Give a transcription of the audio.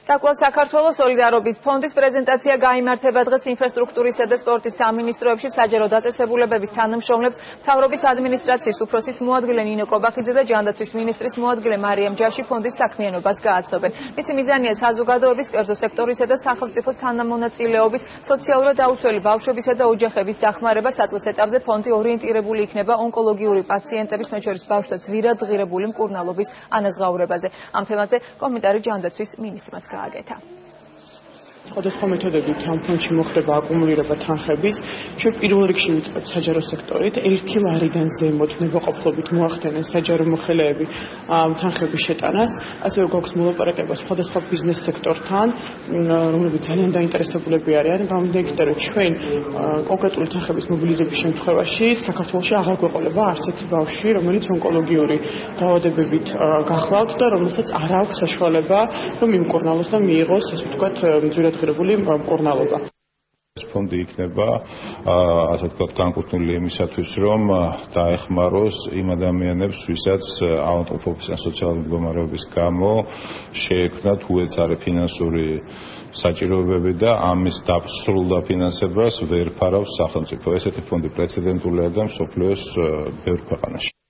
და კვლავ საქართველოს სოლიდარობის ფონდის პრეზენტაცია გაიმართება დღეს ინფრასტრუქტურისა და სპორტის სამინისტროებში საჯარო დაწესებულებების თანამშრომლებს მთავრობის ადმინისტრაციის უფროსის მოადგილე ნინო კობახიძე და ჯანდაცვის მინისტრის მოადგილე მარიამ ჯაში ფონდის საქმიანობას გააცნობენ. მისი მიზანია საზოგადოების, კერძო სექტორისა და სახელმწიფოს თანამონაწილეობით სოციალურად დაუცველი ბავშვებისა და ოჯახების დახმარება. საწყის ეტაპზე ფონდი ორიენტირებული იქნება ონკოლოგიური პაციენტების, მათ შორის ბავშვთა ძვირად ღირებული მკურნალობის ანაზღაურებაზე. ამ თემაზე კომენტარი ჯანდაცვის მინისტრმაც გააკეთა. სხვადასხვა მეთოდებით ამ ფონდში მოხდება აკუმულირება თანხების. ჩვენ პირველ რიგში ვიწყებთ საჯარო სექტორით. 1 ლარიდან ზემოთ ნებაყოფლობით მოახდენენ საჯარო მოხელეები თანხების შეტანას. ასევე გვაქვს მოლაპარაკება სხვადასხვა ბიზნეს სექტორთან, რომლებიც ძალიან დაინტერესებულები არიან. გამომდინარე, რომ ჩვენ კონკრეტული თანხების მობილიზების შემთხვევაში საქართველოში აღარ გვეყოლება არც ერთი ბავშვი, რომელიც ონკოლოგიური დაავადებებით გახლავთ და რომელსაც არ აქვს საშუალება, რომ იმკურნალოს და მიიღოს, ასე ვთქვათ, ძვირადღირებული მკურნალობა. ფონდი იქნება, ასე ვთქვათ, განკუთვნილი იმისათვის, რომ დაეხმაროს იმ ადამიანებს, ვისაც ავადმყოფობის ან სოციალური მდგომარეობის გამო შეექმნათ უეცარი ფინანსური საჭიროებები და ამის სრულ დაფინანსებას ვერ ფარავს სახელმწიფო. ესეთი ფონდი პრეცედენტულია და მსოფლიოს ბევრ ქვეყანაში.